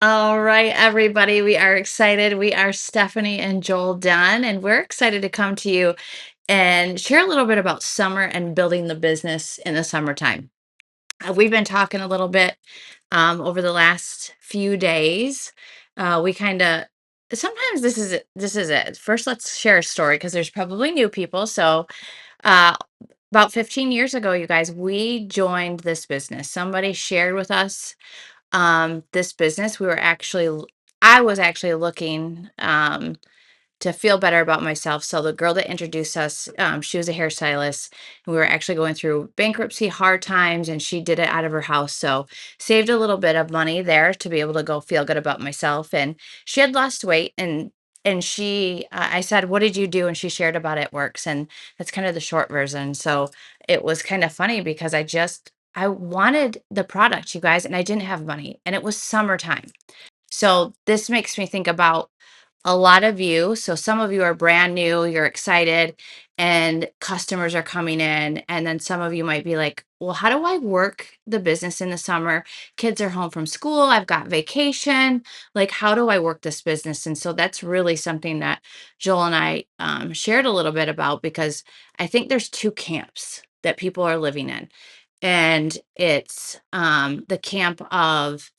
All right, everybody, we are excited. We are Stephanie and Joel Dunn, and we're excited to come to you and share a little bit about summer and building the business in the summertime. We've been talking a little bit over the last few days. We kind of sometimes this is it. First, let's share a story because there's probably new people. So, uh, about 15 years ago, you guys, we joined this business. Somebody shared with us this business. I was actually looking to feel better about myself. So the girl that introduced us, she was a hairstylist, and we were actually going through bankruptcy, hard times, and she did it out of her house. So saved a little bit of money there to be able to go feel good about myself. And she had lost weight, and I said, "What did you do?" And she shared about it works, and that's kind of the short version. So it was kind of funny because I wanted the product, you guys, and I didn't have money, and it was summertime. So this makes me think about a lot of you. So some of you are brand new, you're excited, and customers are coming in. And then some of you might be like, well, how do I work the business in the summer? Kids are home from school, I've got vacation. Like, how do I work this business? And so that's really something that Joel and I shared a little bit about because I think there's two camps that people are living in. And it's the camp of,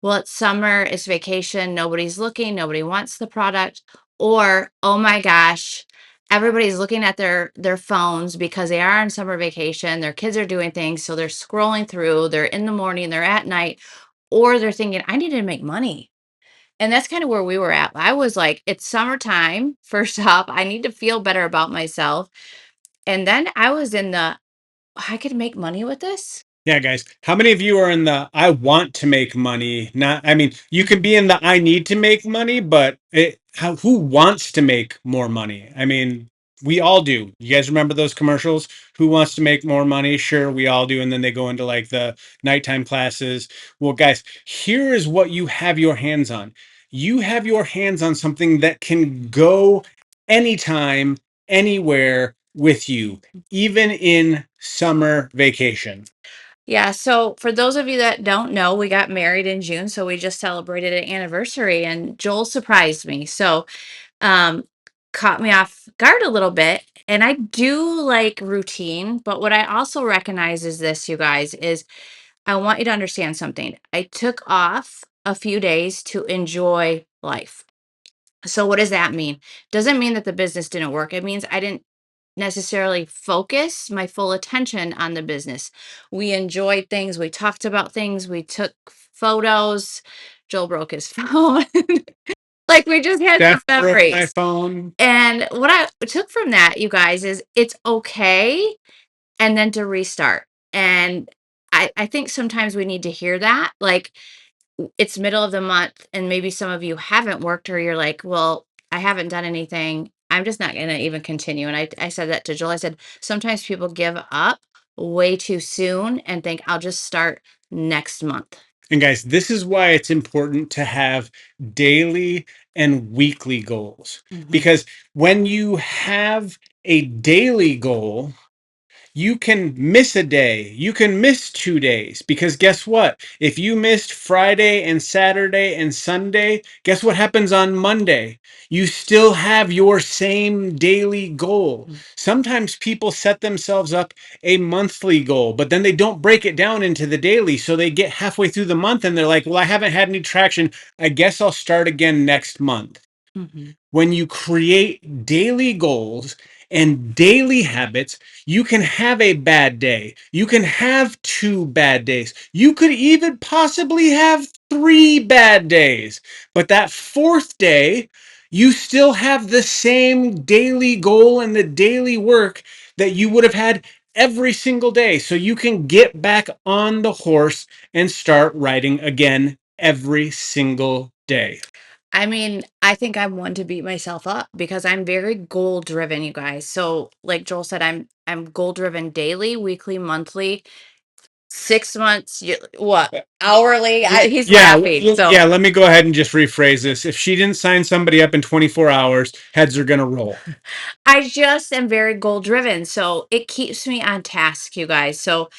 well, it's summer, it's vacation, nobody's looking, nobody wants the product. Or, oh my gosh, everybody's looking at their phones because they are on summer vacation, their kids are doing things, so they're scrolling through, they're in the morning, they're at night, or they're thinking, I need to make money. And that's kind of where we were at. I was like, it's summertime. First off, I need to feel better about myself. And then I was in I could make money with this. Yeah, guys. How many of you are in the I want to make money? Not, I mean, you can be in the I need to make money, but who wants to make more money? I mean, we all do. You guys remember those commercials? Who wants to make more money? Sure, we all do. And then they go into like the nighttime classes. Well, guys, here is what you have your hands on. You have your hands on something that can go anytime, anywhere with you, even in summer vacation. Yeah, so for those of you that don't know, we got married in June, so we just celebrated an anniversary and Joel surprised me. So, um caught me off guard a little bit, and I do like routine, but what I also recognize is this, you guys, is I want you to understand something. I took off a few days to enjoy life. So what does that mean? Doesn't mean that the business didn't work. It means I didn't necessarily focus my full attention on the business. We enjoyed things, we talked about things, we took photos. Joel broke his phone. Like, we just had some Steph broke my memories. phone. And what I took from that, you guys, is it's okay and then to restart. And I think sometimes we need to hear that. Like, it's middle of the month and maybe some of you haven't worked, or you're like, well, I haven't done anything, I'm just not going to even continue. And I said that to Joel. I said sometimes people give up way too soon and think I'll just start next month. And guys, this is why it's important to have daily and weekly goals. Mhm. Because when you have a daily goal, you can miss a day. You can miss 2 days because guess what? If you missed Friday and Saturday and Sunday, guess what happens on Monday? You still have your same daily goal. Mm. Sometimes people set themselves up a monthly goal, but then they don't break it down into the daily. So they get halfway through the month and they're like, well, I haven't had any traction. I guess I'll start again next month. Mhm. When you create daily goals and daily habits, you can have a bad day. You can have 2 bad days. You could even possibly have 3 bad days. But that fourth day, you still have the same daily goal and the daily work that you would have had every single day. So you can get back on the horse and start riding again every single day. I mean, I think I'm one to beat myself up because I'm very goal driven, you guys. So, like Joel said, I'm goal driven daily, weekly, monthly, 6 months, what, hourly. He's Yeah, laughing. So yeah, let me go ahead and just rephrase this. If she didn't sign somebody up in 24 hours, heads are going to roll. I just am very goal driven. So it keeps me on task, you guys. So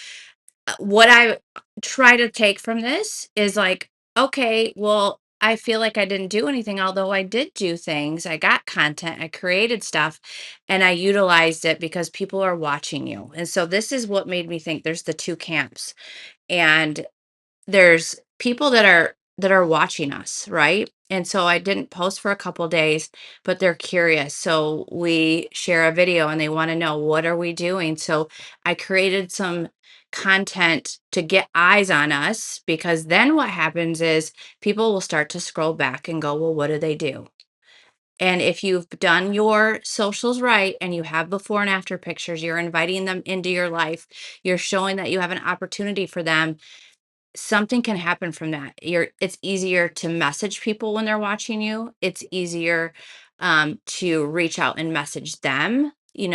what I try to take from this is like, okay, well, I feel like I didn't do anything, although I did do things. I got content, I created stuff, and I utilized it because people are watching you. And so this is what made me think there's the two camps. And there's people that are watching us, right? And so I didn't post for a couple days, but they're curious. So we share a video and they want to know, what are we doing? So I created some content to get eyes on us, because then what happens is people will start to scroll back and go, well, what do they do? And if you've done your socials right and you have before and after pictures, you're inviting them into your life, you're showing that you have an opportunity for them, something can happen from that. It's easier to message people when they're watching you. It's easier to reach out and message them,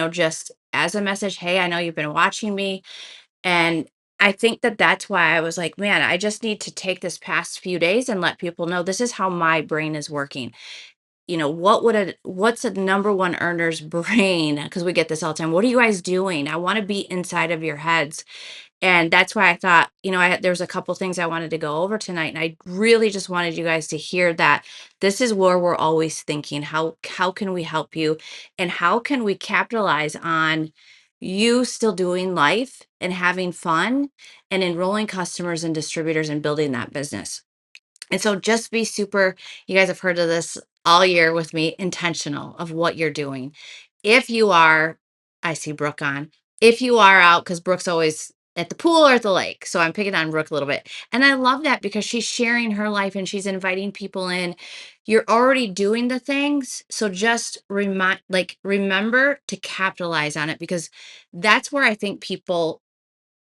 just as a message, hey, I know you've been watching me. And I think that that's why I was like, man, I just need to take this past few days and let people know this is how my brain is working. What's a number one earner's brain? Because we get this all the time. What are you guys doing? I want to be inside of your heads. And that's why I thought, there's a couple things I wanted to go over tonight. And I really just wanted you guys to hear that this is where we're always thinking, how can we help you? And how can we capitalize on you still doing life and having fun and enrolling customers and distributors and building that business? And so just be super, you guys have heard of this all year with me, intentional of what you're doing. If you are, I see Brooke on, if you are out, because Brooke's always at the pool or at the lake. So I'm picking on Brooke a little bit. And I love that because she's sharing her life and she's inviting people in. You're already doing the things. So just remember to capitalize on it, because that's where I think people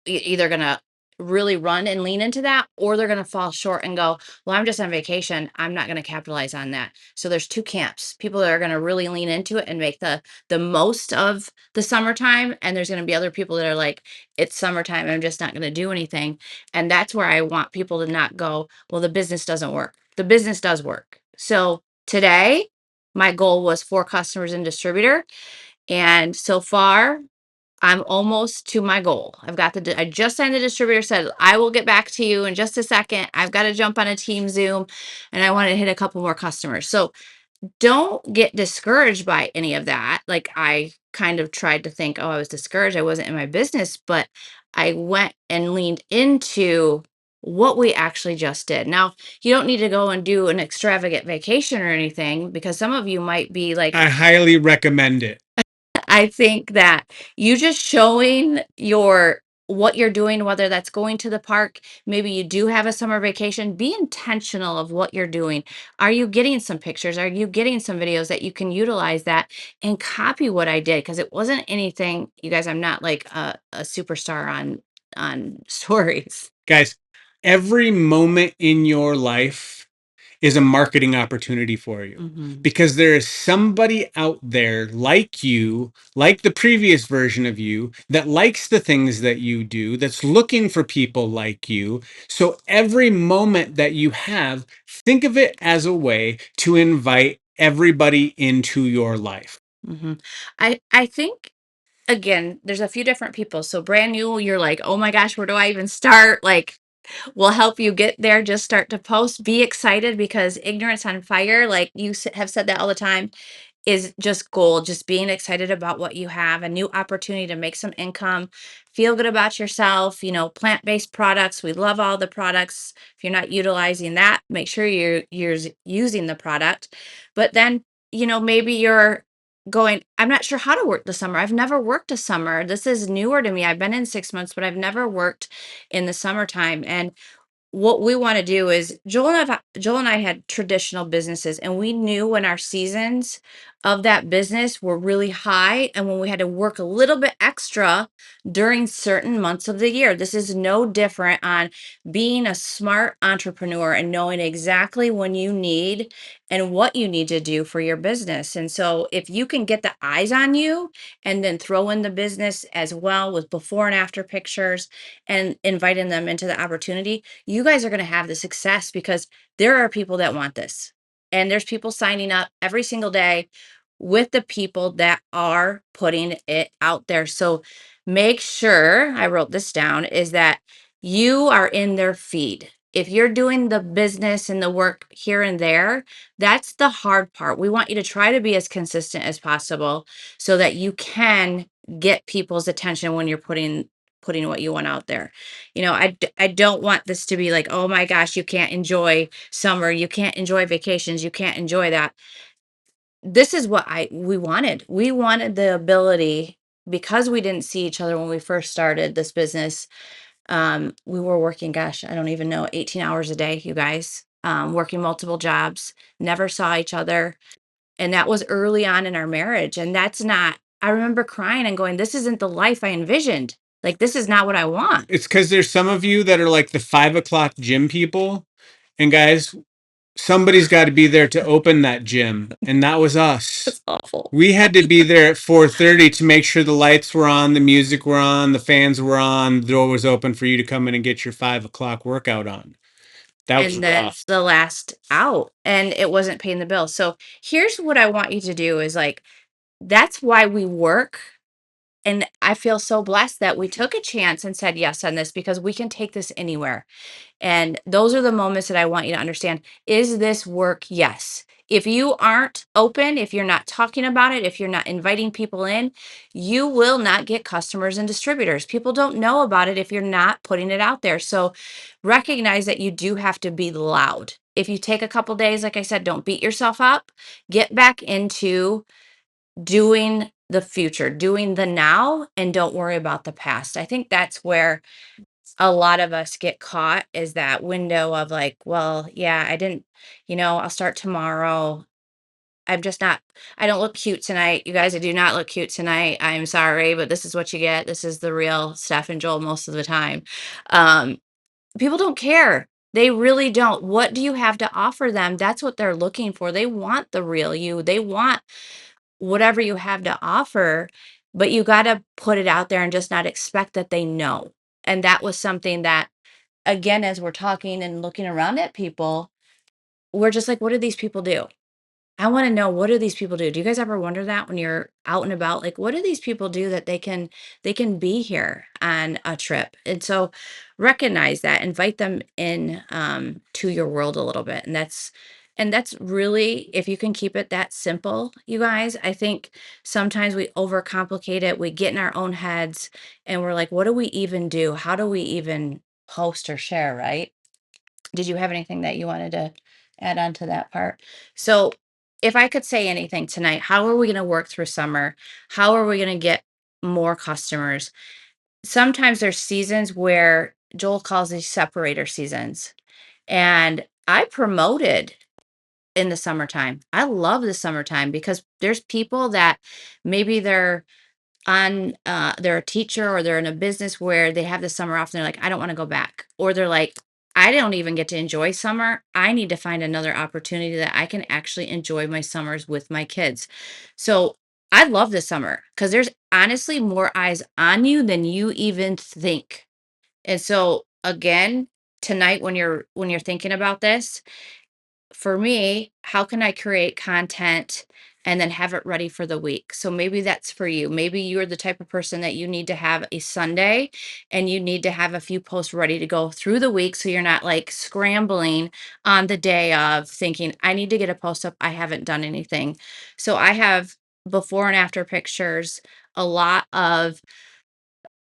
either gonna really run and lean into that, or they're gonna fall short and go, well, I'm just on vacation, I'm not gonna capitalize on that. So there's two camps: people that are gonna really lean into it and make the most of the summertime, and there's gonna be other people that are like, it's summertime, I'm just not gonna do anything. And that's where I want people to not go, well, the business doesn't work. The business does work. So today my goal was 4 customers and distributor, and so far I'm almost to my goal. I just signed the distributor, said, I will get back to you in just a second. I've got to jump on a team Zoom and I want to hit a couple more customers. So don't get discouraged by any of that. Like, I kind of tried to think, oh, I was discouraged, I wasn't in my business, but I went and leaned into what we actually just did. Now, you don't need to go and do an extravagant vacation or anything, because some of you might be like, I highly recommend it. I think that you just showing what you're doing, whether that's going to the park, maybe you do have a summer vacation, be intentional of what you're doing. Are you getting some pictures? Are you getting some videos that you can utilize that and copy what I did? Because it wasn't anything, you guys, I'm not like a superstar on stories. Guys, every moment in your life is a marketing opportunity for you, Mhm. because there is somebody out there like you, like the previous version of you, that likes the things that you do, that's looking for people like you. So every moment that you have, think of it as a way to invite everybody into your life. Mhm. I think, again, there's a few different people. So brand new, you're like, oh my gosh, where do I even start? Like, we'll help you get there. Just start to post. Be excited, because ignorance on fire, like you have said that all the time, is just gold. Just being excited about what you have, a new opportunity to make some income, feel good about yourself, plant-based products. We love all the products. If you're not utilizing that, make sure you're using the product. But then, maybe you're going, I'm not sure how to work the summer. I've never worked a summer. This is newer to me. I've been in 6 months, but I've never worked in the summertime. And what we want to do is, Joel and I had traditional businesses, and we knew when our seasons of that business were really high and when we had to work a little bit extra during certain months of the year. This is no different on being a smart entrepreneur and knowing exactly when you need and what you need to do for your business. And so if you can get the eyes on you and then throw in the business as well with before and after pictures and inviting them into the opportunity, you guys are going to have the success, because there are people that want this. And there's people signing up every single day with the people that are putting it out there. So make sure, I wrote this down, is that you are in their feed. If you're doing the business and the work here and there, that's the hard part. We want you to try to be as consistent as possible so that you can get people's attention when you're putting what you want out there. I don't want this to be like, oh my gosh, you can't enjoy summer, you can't enjoy vacations, you can't enjoy that. This is what we wanted. We wanted the ability, because we didn't see each other when we first started this business. We were working, gosh, I don't even know, 18 hours a day, you guys, working multiple jobs, never saw each other. And that was early on in our marriage. And that's not, I remember crying and going, this isn't the life I envisioned. Like, this is not what I want. It's because there's some of you that are like the 5 o'clock gym people. And guys, somebody's got to be there to open that gym. And that was us. It's awful. We had to be there at 4:30 to make sure the lights were on, the music were on, the fans were on, the door was open for you to come in and get your 5 o'clock workout on. That was And that's rough. the last out. And it wasn't paying the bill. So here's what I want you to do is like, that's why we work. And I feel so blessed that we took a chance and said yes on this, because we can take this anywhere. And those are the moments that I want you to understand. Is this work? Yes. If you aren't open, if you're not talking about it, if you're not inviting people in, you will not get customers and distributors. People don't know about it if you're not putting it out there. So recognize that you do have to be loud. If you take a couple days, like I said, don't beat yourself up. Get back into doing the future, doing the now, and don't worry about the past. I think that's where a lot of us get caught, is that window of like, well, yeah, I didn't, I'll start tomorrow. I'm just not, I don't look cute tonight. You guys, I do not look cute tonight. I'm sorry, but this is what you get. This is the real Steph and Joel most of the time. Um, People don't care. They really don't. What do you have to offer them? That's what they're looking for. They want the real you. They want whatever you have to offer, but you got to put it out there and just not expect that they know. And that was something that, again, as we're talking and looking around at people, we're just like, what do these people do? I want to know, what do these people do? Do you guys ever wonder that when you're out and about? Like, what do these people do that they can be here on a trip? And so recognize that, invite them in to your world a little bit. And that's really, if you can keep it that simple, you guys. I think sometimes we overcomplicate it. We get in our own heads and we're like, what do we even do? How do we even post or share, right? Did you have anything that you wanted to add on to that part? So, if I could say anything tonight, how are we going to work through summer? How are we going to get more customers? Sometimes there's seasons where Joel calls these separator seasons. And I promoted in the summertime. I love the summertime because there's people that maybe they're a teacher, or they're in a business where they have the summer off and they're like, I don't want to go back. Or they're like, I don't even get to enjoy summer. I need to find another opportunity that I can actually enjoy my summers with my kids. So I love the summer because there's honestly more eyes on you than you even think. And so again, tonight when you're thinking about this, for me, how can I create content and then have it ready for the week? So maybe that's for you. Maybe you're the type of person that you need to have a Sunday and you need to have a few posts ready to go through the week, so you're not like scrambling on the day of thinking, I need to get a post up. I haven't done anything. So I have before and after pictures, a lot of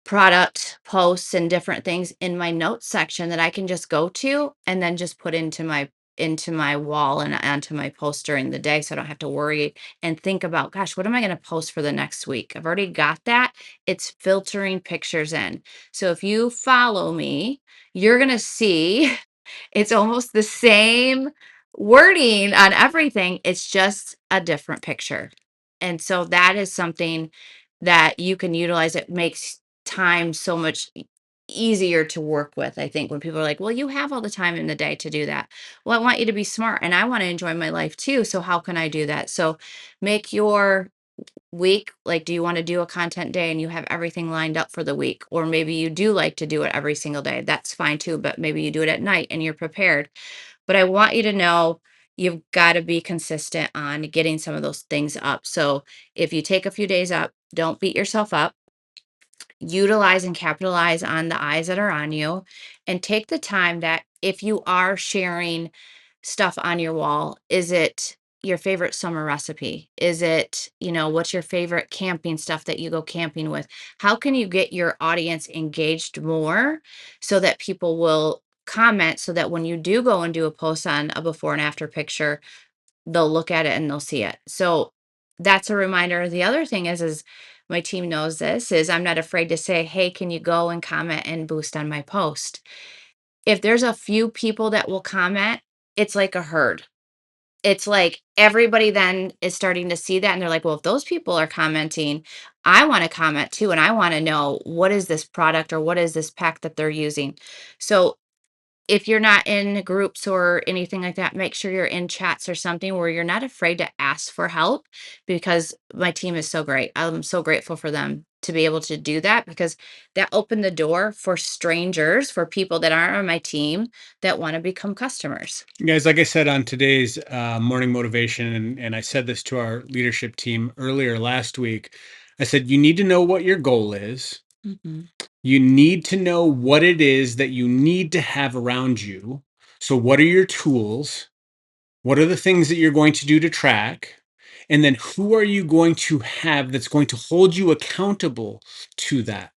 product posts and different things in my notes section that I can just go to and then just put into my wall and onto my post during the day, so I don't have to worry and think about, gosh, what am I going to post for the next week? I've already got that. It's filtering pictures in. So if you follow me, you're going to see it's almost the same wording on everything. It's just a different picture. And so that is something that you can utilize. It makes time so much easier to work with. I think when people are like, well, you have all the time in the day to do that. Well, I want you to be smart and I want to enjoy my life too. So how can I do that? So make your week, like, do you want to do a content day and you have everything lined up for the week? Or maybe you do like to do it every single day. That's fine too. But maybe you do it at night and you're prepared. But I want you to know you've got to be consistent on getting some of those things up. So if you take a few days up, don't beat yourself up. Utilize and capitalize on the eyes that are on you, and take the time that if you are sharing stuff on your wall, is it your favorite summer recipe? Is it, what's your favorite camping stuff that you go camping with? How can you get your audience engaged more so that people will comment so that when you do go and do a post on a before and after picture, they'll look at it and they'll see it. So that's a reminder. The other thing is my team knows this is I'm not afraid to say, hey, can you go and comment and boost on my post? If there's a few people that will comment, it's like a herd. It's like everybody then is starting to see that and they're like, well, if those people are commenting, I want to comment too. And I want to know what is this product or what is this pack that they're using. So if you're not in groups or anything like that, make sure you're in chats or something where you're not afraid to ask for help because my team is so great. I'm so grateful for them to be able to do that because that opened the door for strangers, for people that aren't on my team that want to become customers. Guys, like I said on today's morning motivation, and I said this to our leadership team earlier last week, I said, you need to know what your goal is. Mhm. You need to know what it is that you need to have around you. So, what are your tools? What are the things that you're going to do to track? And then who are you going to have that's going to hold you accountable to that?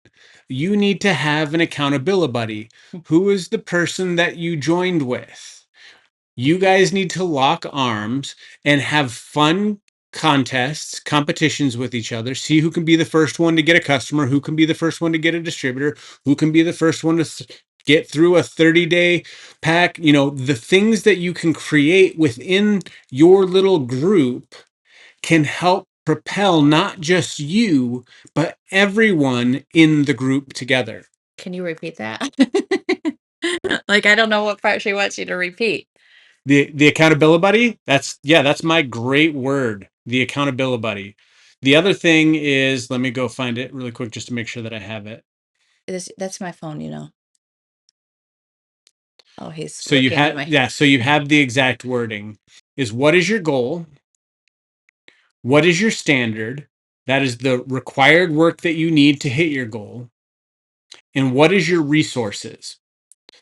You need to have an accountability buddy. Who is the person that you joined with? You guys need to lock arms and have fun contests, competitions with each other. See who can be the first one to get a customer, who can be the first one to get a distributor, who can be the first one to get through a 30-day pack. The things that you can create within your little group can help propel not just you, but everyone in the group together. Can you repeat that? Like, I don't know what part she wants you to repeat. The accountability buddy, that's my great word. The accountability buddy. The other thing is, let me go find it really quick just to make sure that I have it. That's my phone. Oh, he's So you looking at have, my. yeah, so you have the exact wording is what is your goal? What is your standard? That is the required work that you need to hit your goal. And what is your resources?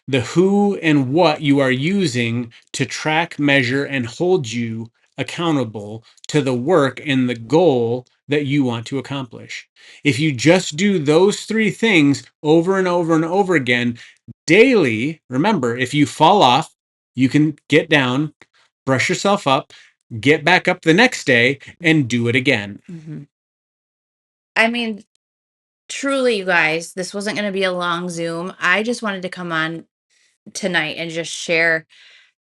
The who and what you are using to track, measure, and hold you accountable to the work and the goal that you want to accomplish. If you just do those three things over and over and over again daily, remember, if you fall off, you can get down, brush yourself up, get back up the next day, and do it again. Mhm. I mean, truly, you guys, this wasn't going to be a long Zoom. I just wanted to come on tonight and just share,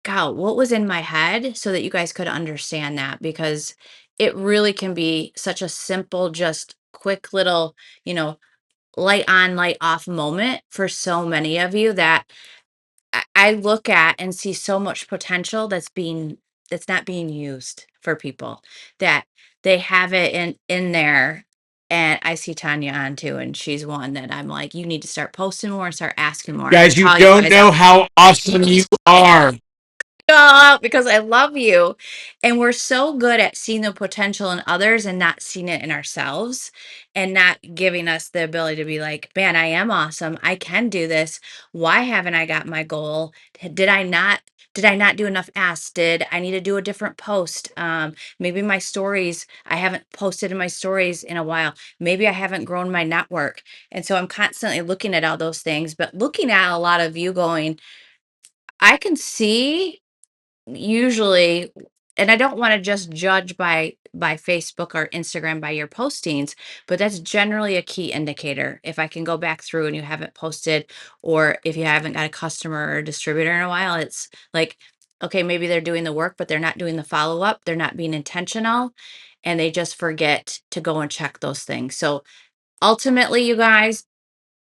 God, what was in my head so that you guys could understand that because it really can be such a simple, just quick little, you know, light on, light off moment for so many of you that I look at and see so much potential that's not being used for people that they have it in there. And I see Tanya on too, and she's one that I'm like, you need to start posting more and start asking more. And I Guys, you call you don't guys know out. how awesome you are. Out because I love you. And we're so good at seeing the potential in others and not seeing it in ourselves and not giving us the ability to be like, man, I am awesome. I can do this. Why haven't I got my goal? Did I not do enough asks? Did I need to do a different post? Maybe my stories, I haven't posted in my stories in a while. Maybe I haven't grown my network. And so I'm constantly looking at all those things, but looking at a lot of you going, I can see usually, and I don't want to just judge by Facebook or Instagram by your postings, but that's generally a key indicator. If I can go back through and you haven't posted, or if you haven't got a customer or a distributor in a while, it's like, okay, maybe they're doing the work, but they're not doing the follow up. They're not being intentional, and they just forget to go and check those things. So ultimately, you guys,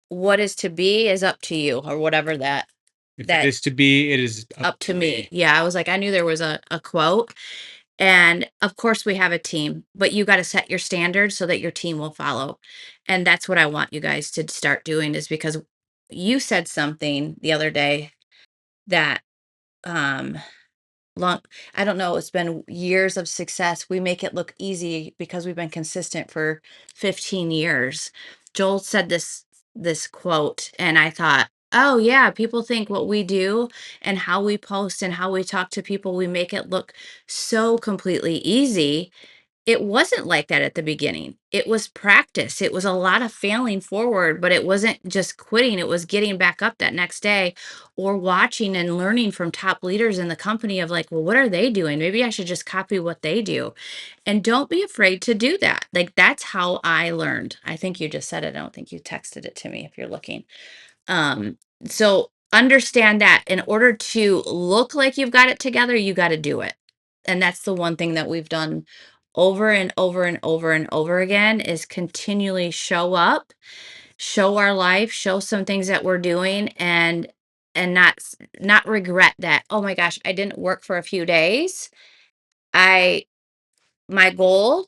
what is to be is up to you, or whatever that If it that is to be, it is up up to to me. me. Yeah, I was like, I knew there was a quote. And of course, we have a team, but you got to set your standards so that your team will follow. And that's what I want you guys to start doing is because you said something the other day that um long I don't know, it's been years of success. We make it look easy because we've been consistent for 15 years. Joel said this quote and I thought Oh, yeah, people think what we do and how we post and how we talk to people, we make it look so completely easy. It wasn't like that at the beginning. It was practice. It was a lot of failing forward, but it wasn't just quitting. It was getting back up that next day or watching and learning from top leaders in the company of like, well, what are they doing? Maybe I should just copy what they do. And don't be afraid to do that. Like, that's how I learned. I think you just said it. I don't think you texted it to me if you're looking. Um, so understand that in order to look like you've got it together, you got to do it. And that's the one thing that we've done over and over and over and over again is continually show up, show our life, show some things that we're doing and not regret that. Oh my gosh, I didn't work for a few days. I my goal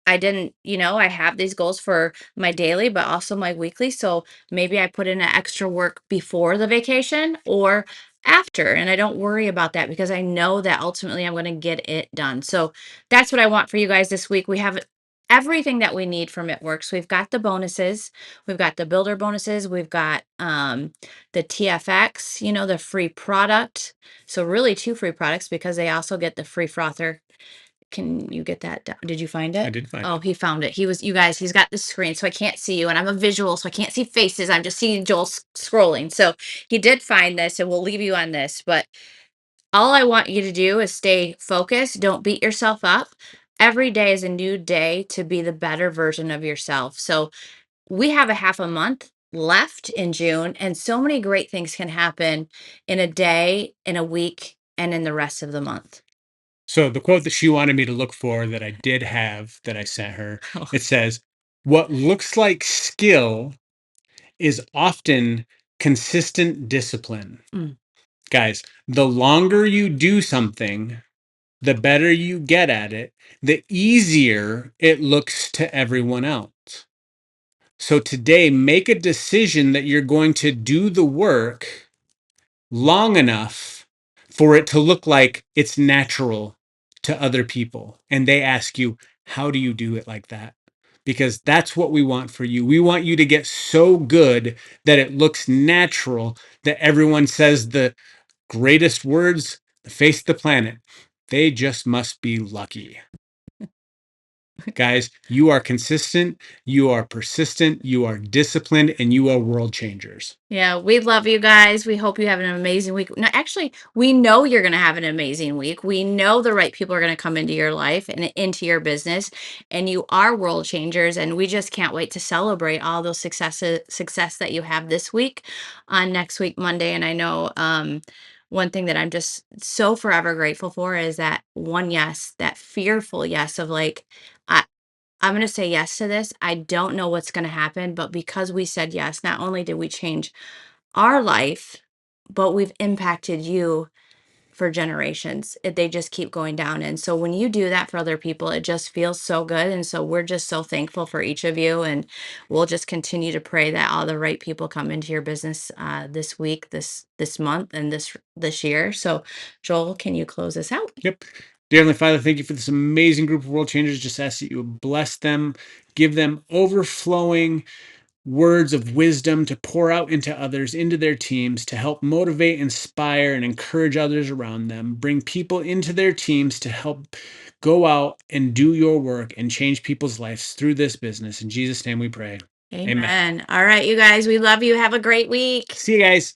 I didn't, I have these goals for my daily, but also my weekly. So maybe I put in an extra work before the vacation or after, and I don't worry about that because I know that ultimately I'm going to get it done. So that's what I want for you guys this week. We have everything that we need from It Works. We've got the bonuses, we've got the builder bonuses, we've got the TFX, the free product. So really two free products because they also get the free frother. Can you get that down? Did you find I it? did find Oh, it. he found it. You guys, he's got the screen, so I can't see you, and I'm a visual, so I can't see faces. I'm just seeing Joel scrolling. So he did find this, and we'll leave you on this. But all I want you to do is stay focused. Don't beat yourself up. Every day is a new day to be the better version of yourself. So we have a half a month left in June, and so many great things can happen in a day, in a week, and in the rest of the month. So the quote that she wanted me to look for that I did have that I sent her, it says, "What looks like skill is often consistent discipline." Mm. Guys, the longer you do something, the better you get at it, the easier it looks to everyone else. So today, make a decision that you're going to do the work long enough for it to look like it's natural to other people. And they ask you, how do you do it like that? Because that's what we want for you. We want you to get so good that it looks natural, that everyone says the greatest words, the face of the planet. They just must be lucky. Guys, you are consistent, you are persistent, you are disciplined, and you are world changers. Yeah, we love you guys. We hope you have an amazing week. No, actually, we know you're going to have an amazing week. We know the right people are going to come into your life and into your business, and you are world changers. And we just can't wait to celebrate all those success that you have this week on next week, Monday. And I know one thing that I'm just so forever grateful for is that one yes, that fearful yes of like, I'm going to say yes to this. I don't know what's going to happen, but because we said yes, not only did we change our life, but we've impacted you for generations. They just keep going down. And so when you do that for other people, it just feels so good. And so we're just so thankful for each of you. And we'll just continue to pray that all the right people come into your business this week, this month, and this year. So Joel, can you close us out? Yep. Dear Heavenly Father, thank you for this amazing group of world changers. Just ask that you would bless them, give them overflowing words of wisdom to pour out into others, into their teams, to help motivate, inspire, and encourage others around them. Bring people into their teams to help go out and do your work and change people's lives through this business. In Jesus' name we pray. Amen. Amen. All right, you guys, we love you. Have a great week. See you guys.